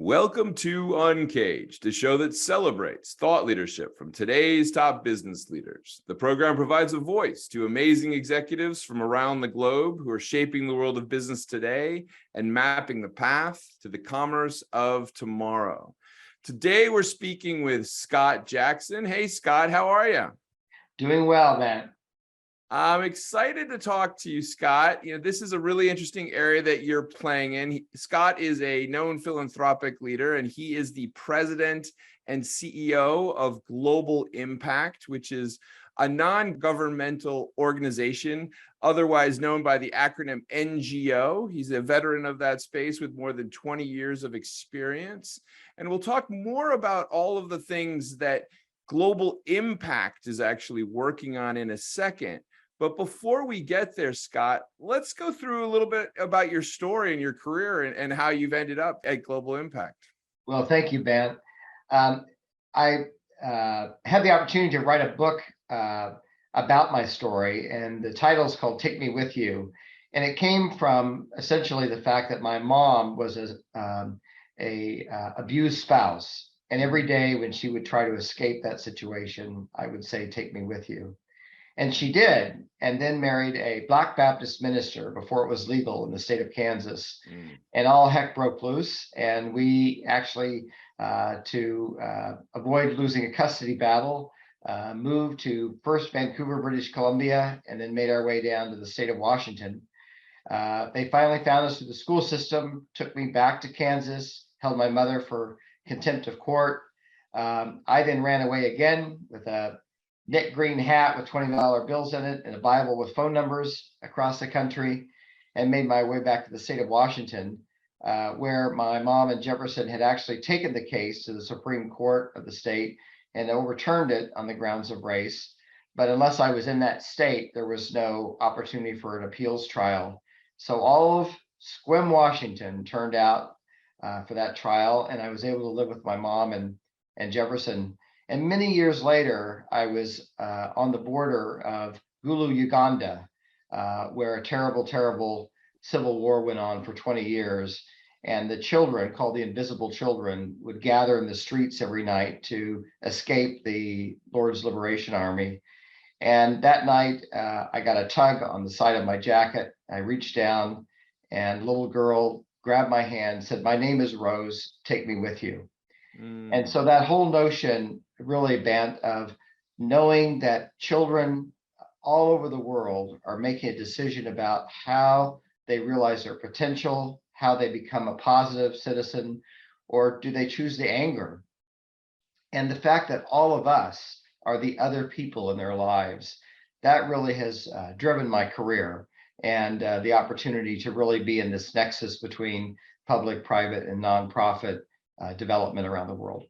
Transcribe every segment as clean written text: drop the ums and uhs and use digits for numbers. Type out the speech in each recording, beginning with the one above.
Welcome to Uncaged, a show that celebrates thought leadership from today's top business leaders. The program provides a voice to amazing executives from around the globe who are shaping the world of business today and mapping the path to the commerce of tomorrow. Today, we're speaking with Scott Jackson. Hey, Scott, how are you? Doing well, man. I'm excited to talk to you, Scott. This is a really interesting area that you're playing in. Scott is a known philanthropic leader, and he is the president and CEO of Global Impact, which is a non-governmental organization, otherwise known by the acronym NGO. He's a veteran of that space with more than 20 years of experience. And we'll talk more about all of the things that Global Impact is actually working on in a second. But before we get there, Scott, let's go through a little bit about your story and your career and how you've ended up at Global Impact. Well, thank you, Ben. I had the opportunity to write a book about my story, and the title is called Take Me With You. And it came from essentially the fact that my mom was a abused spouse. And every day when she would try to escape that situation, I would say, take me with you. And she did, and then married a Black Baptist minister before it was legal in the state of Kansas. And all heck broke loose. And we actually, to avoid losing a custody battle, moved to first Vancouver, British Columbia, and then made our way down to the state of Washington. They finally found us through the school system, took me back to Kansas, held my mother for contempt of court. I then ran away again with a knit green hat with $20 bills in it and a Bible with phone numbers across the country, and made my way back to the state of Washington, where my mom and Jefferson had actually taken the case to the Supreme Court of the state and overturned it on the grounds of race. But unless I was in that state, there was no opportunity for an appeals trial. So all of Sequim, Washington turned out for that trial, and I was able to live with my mom and Jefferson. And many years later, I was on the border of Gulu, Uganda, where a terrible, terrible civil war went on for 20 years. And the children, called the Invisible Children, would gather in the streets every night to escape the Lord's Liberation Army. And that night, I got a tug on the side of my jacket. I reached down, and a little girl grabbed my hand, said, "My name is Rose, take me with you." And so that whole notion really, Bant, of knowing that children all over the world are making a decision about how they realize their potential, how they become a positive citizen, or do they choose the anger? And the fact that all of us are the other people in their lives, that really has driven my career and the opportunity to really be in this nexus between public, private, and nonprofit development around the world.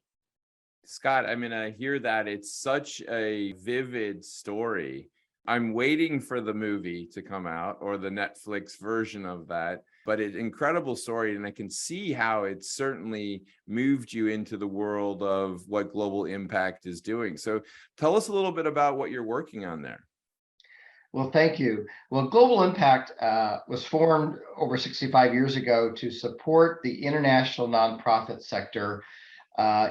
Scott, I hear that. It's such a vivid story. I'm waiting for the movie to come out, or the Netflix version of that, but it's an incredible story, and I can see how it certainly moved you into the world of what Global Impact is doing. So tell us a little bit about what you're working on there. Well, thank you. Well, Global Impact was formed over 65 years ago to support the international nonprofit sector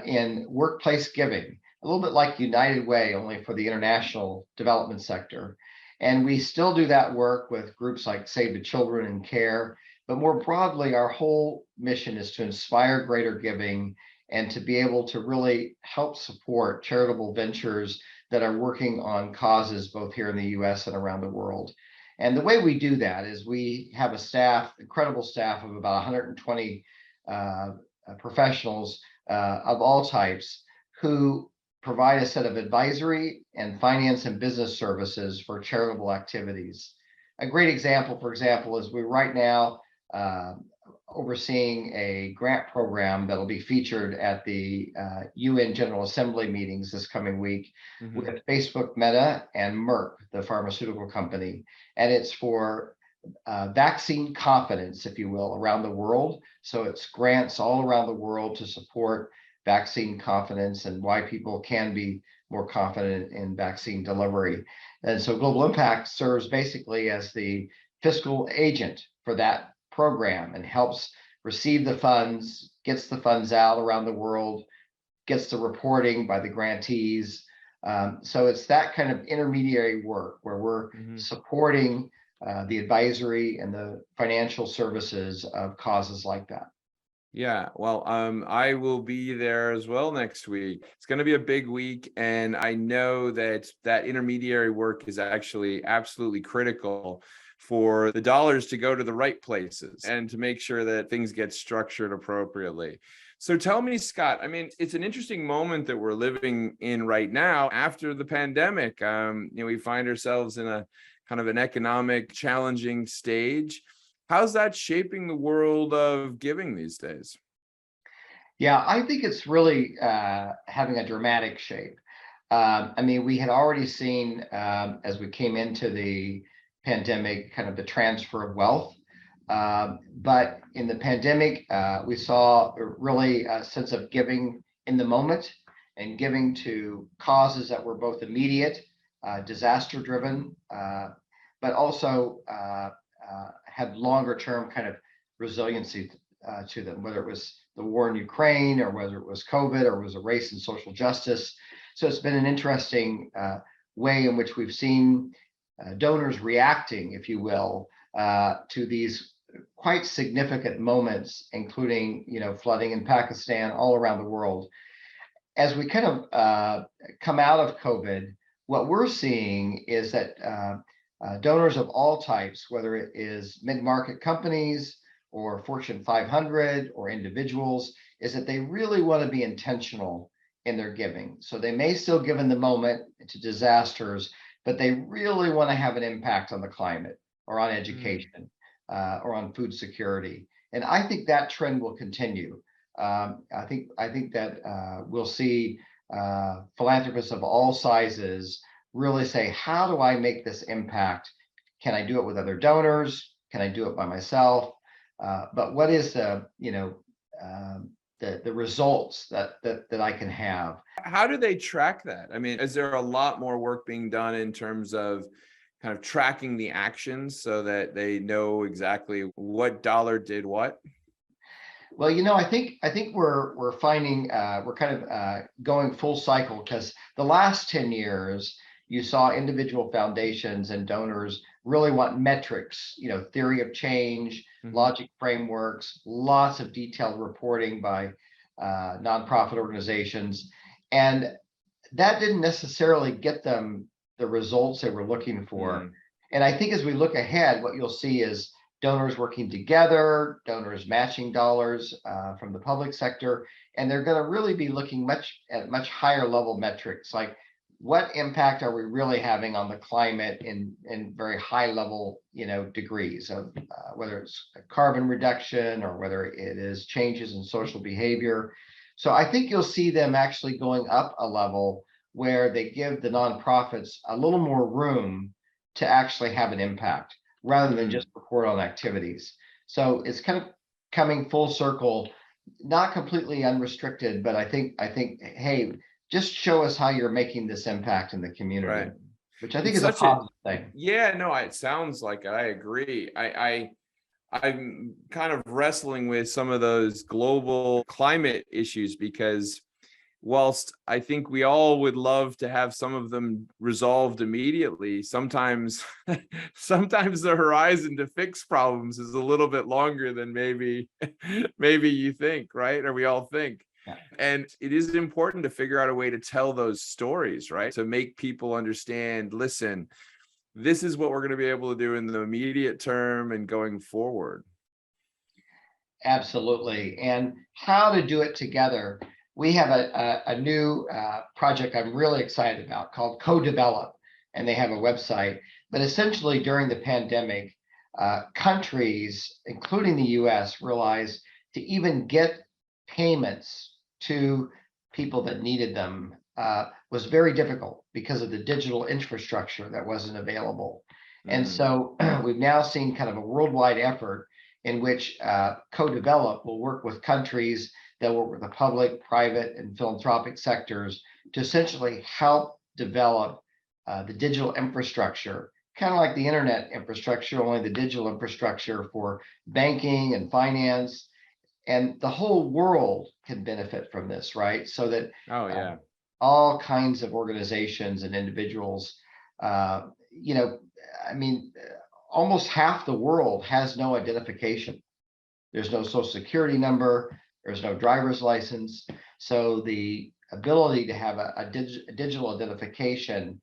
in workplace giving, a little bit like United Way, only for the international development sector. And we still do that work with groups like Save the Children and CARE, but more broadly, our whole mission is to inspire greater giving and to be able to really help support charitable ventures that are working on causes both here in the US and around the world. And the way we do that is we have a staff, incredible staff of about 120 professionals of all types who provide a set of advisory and finance and business services for charitable activities. A great example, for example, is we're right now overseeing a grant program that'll be featured at the UN General Assembly meetings this coming week with Facebook, Meta, and Merck, the pharmaceutical company. And it's for vaccine confidence, if you will, around the world. So it's grants all around the world to support vaccine confidence and why people can be more confident in vaccine delivery. And so Global Impact serves basically as the fiscal agent for that program and helps receive the funds, gets the funds out around the world, gets the reporting by the grantees. So it's that kind of intermediary work where we're supporting the advisory and the financial services of causes like that. Yeah, well, I will be there as well next week. It's going to be a big week, and I know that that intermediary work is actually absolutely critical for the dollars to go to the right places and to make sure that things get structured appropriately. So tell me, Scott, I mean, it's an interesting moment that we're living in right now after the pandemic. We find ourselves in a kind of an economic challenging stage. How's that shaping the world of giving these days? Yeah, I think it's really having a dramatic shape. I mean, we had already seen as we came into the pandemic, kind of the transfer of wealth. But in the pandemic, we saw really a sense of giving in the moment and giving to causes that were both immediate, disaster driven, but also had longer term kind of resiliency to them, whether it was the war in Ukraine or whether it was COVID or it was a race and social justice. So it's been an interesting way in which we've seen donors reacting, if you will, to these quite significant moments, including flooding in Pakistan, all around the world. As we kind of come out of COVID, what we're seeing is that donors of all types, whether it is mid-market companies or Fortune 500 or individuals, is that they really want to be intentional in their giving. So they may still give in the moment to disasters, but they really want to have an impact on the climate or on education or on food security. And I think that trend will continue. I think that we'll see philanthropists of all sizes really say, how do I make this impact? Can I do it with other donors? Can I do it by myself? But what is the results that I can have? How do they track that? I mean, is there a lot more work being done in terms of kind of tracking the actions so that they know exactly what dollar did what? Well, I think we're finding we're kind of going full cycle, because the last 10 years you saw individual foundations and donors really want metrics, theory of change, logic frameworks, lots of detailed reporting by nonprofit organizations. And that didn't necessarily get them the results they were looking for. And I think as we look ahead, what you'll see is donors working together, donors matching dollars from the public sector, and they're going to really be looking at much higher level metrics, like what impact are we really having on the climate in very high level degrees of whether it's carbon reduction or whether it is changes in social behavior. So I think you'll see them actually going up a level where they give the nonprofits a little more room to actually have an impact rather than just report on activities. So it's kind of coming full circle, not completely unrestricted, but I think, hey, just show us how you're making this impact in the community, Right. Which I think is a positive thing. Yeah, no, it sounds like it. I agree. I'm kind of wrestling with some of those global climate issues because whilst I think we all would love to have some of them resolved immediately, sometimes the horizon to fix problems is a little bit longer than maybe you think, right? Or we all think. Yeah. And it is important to figure out a way to tell those stories, right? To make people understand, listen, this is what we're going to be able to do in the immediate term and going forward. Absolutely. And how to do it together. We have a new project I'm really excited about called Co-Develop, and they have a website. But essentially during the pandemic, countries, including the US, realized to even get payments to people that needed them was very difficult because of the digital infrastructure that wasn't available. And so we've now seen kind of a worldwide effort in which Co-Develop will work with countries that work with the public, private, and philanthropic sectors to essentially help develop the digital infrastructure, kind of like the internet infrastructure, only the digital infrastructure for banking and finance, and the whole world can benefit from this, right? So that Oh uh, yeah. all kinds of organizations and individuals, you know, I mean, almost half the world has no identification. There's no social security number, there's no driver's license. So the ability to have a digital identification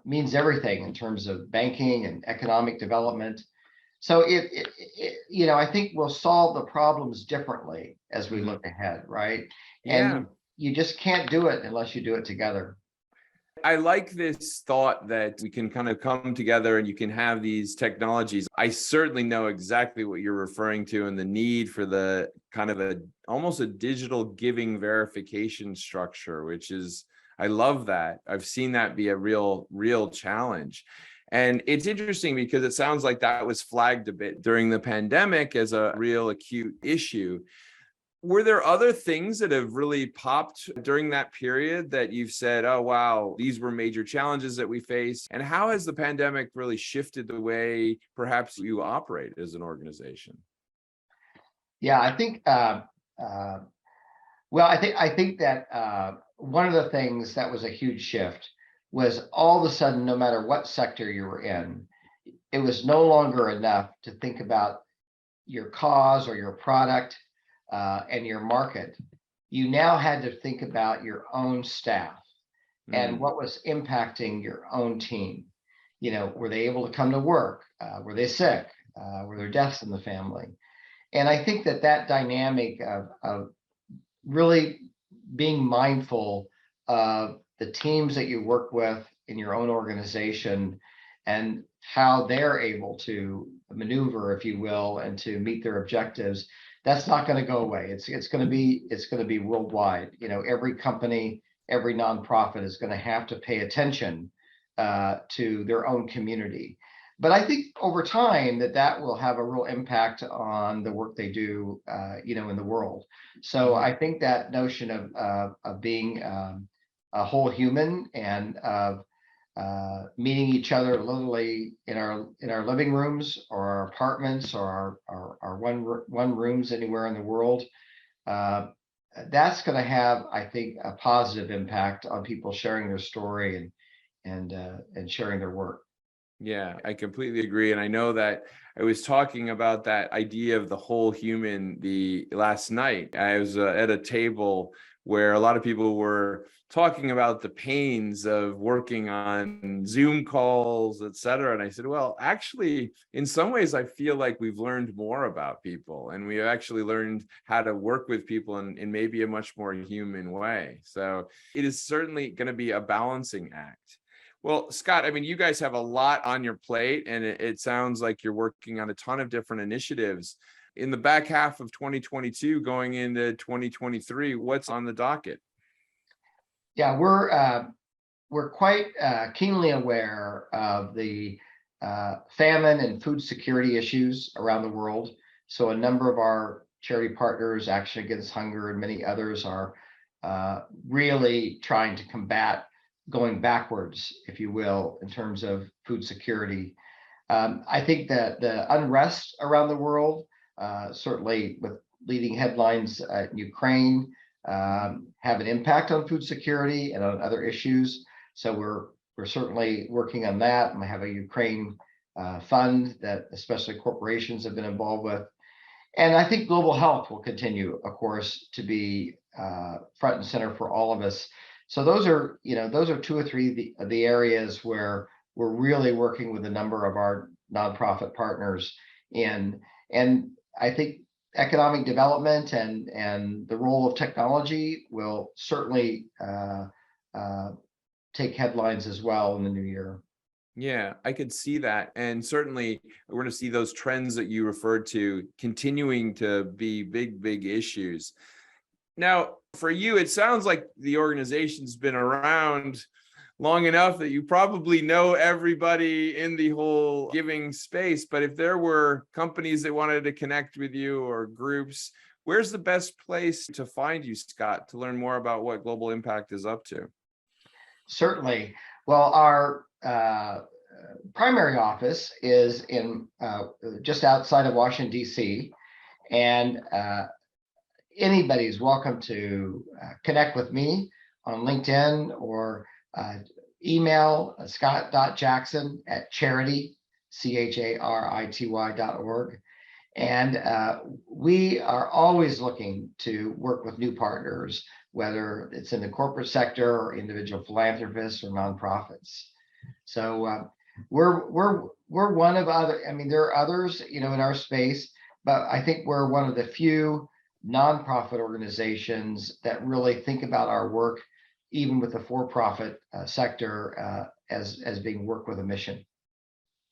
means everything in terms of banking and economic development. So I think we'll solve the problems differently as we Mhm. look ahead, right? And Yeah. you just can't do it unless you do it together. I like this thought that we can kind of come together and you can have these technologies. I certainly know exactly what you're referring to and the need for the kind of a almost a digital giving verification structure, which is, I love that. I've seen that be a real challenge. And it's interesting because it sounds like that was flagged a bit during the pandemic as a real acute issue. Were there other things that have really popped during that period that you've said, oh, wow, these were major challenges that we face? And how has the pandemic really shifted the way perhaps you operate as an organization? Yeah, I think. Uh, well, I think that one of the things that was a huge shift was all of a sudden, no matter what sector you were in, it was no longer enough to think about your cause or your product and your market. You now had to think about your own staff and Mm, what was impacting your own team. Were they able to come to work? Were they sick? Were there deaths in the family? And I think that dynamic of really being mindful of the teams that you work with in your own organization and how they're able to maneuver, if you will, and to meet their objectives. That's not going to go away. It's going to be worldwide. Every company, every nonprofit is going to have to pay attention to their own community. But I think over time that will have a real impact on the work they do, in the world. So mhm. I think that notion of being a whole human and of meeting each other literally in our living rooms or our apartments or our one rooms anywhere in the world, uh, that's going to have, I think, a positive impact on people sharing their story and sharing their work. Yeah, I completely agree. And I know that I was talking about that idea of the whole human the last night. I was at a table where a lot of people were talking about the pains of working on Zoom calls, et cetera. And I said, well, actually, in some ways, I feel like we've learned more about people and we've actually learned how to work with people in maybe a much more human way. So it is certainly going to be a balancing act. Well, Scott, I mean, you guys have a lot on your plate, and it sounds like you're working on a ton of different initiatives. In the back half of 2022, going into 2023, what's on the docket? Yeah, we're quite keenly aware of the famine and food security issues around the world. So a number of our charity partners, Action Against Hunger, and many others are really trying to combat going backwards, if you will, in terms of food security. I think that the unrest around the world, certainly with leading headlines in Ukraine, have an impact on food security and on other issues. So we're certainly working on that. And we have a Ukraine fund that especially corporations have been involved with. And I think global health will continue, of course, to be front and center for all of us. So those are two or three of the areas where we're really working with a number of our nonprofit partners in. And I think economic development and the role of technology will certainly uh, take headlines as well in the new year. Yeah, I could see that. And certainly we're going to see those trends that you referred to continuing to be big issues. Now, for you, it sounds like the organization's been around long enough that you probably know everybody in the whole giving space. But if there were companies that wanted to connect with you or groups, where's the best place to find you, Scott, to learn more about what Global Impact is up to? Certainly. Well, our primary office is in just outside of Washington, D.C. And anybody's welcome to connect with me on LinkedIn or email scott.jackson@charity, charity.org. And we are always looking to work with new partners, whether it's in the corporate sector or individual philanthropists or nonprofits. So we're one of other. I mean, there are others, in our space, but I think we're one of the few nonprofit organizations that really think about our work, even with the for-profit sector, as being work with a mission.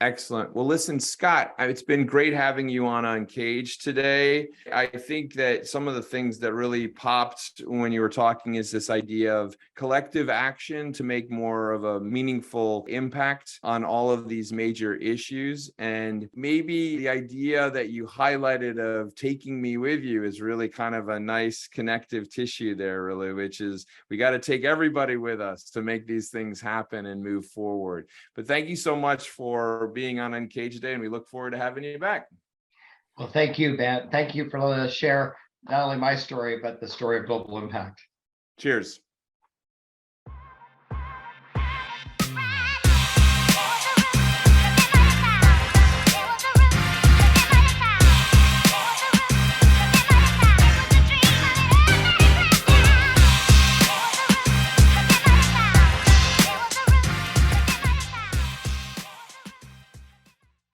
Excellent. Well, listen, Scott, it's been great having you on Uncaged today. I think that some of the things that really popped when you were talking is this idea of collective action to make more of a meaningful impact on all of these major issues. And maybe the idea that you highlighted of taking me with you is really kind of a nice connective tissue there, really, which is we got to take everybody with us to make these things happen and move forward. But thank you so much for being on Uncaged today, and we look forward to having you back. Well, thank you, Ben. Thank you for letting us share not only my story, but the story of global impact. Cheers.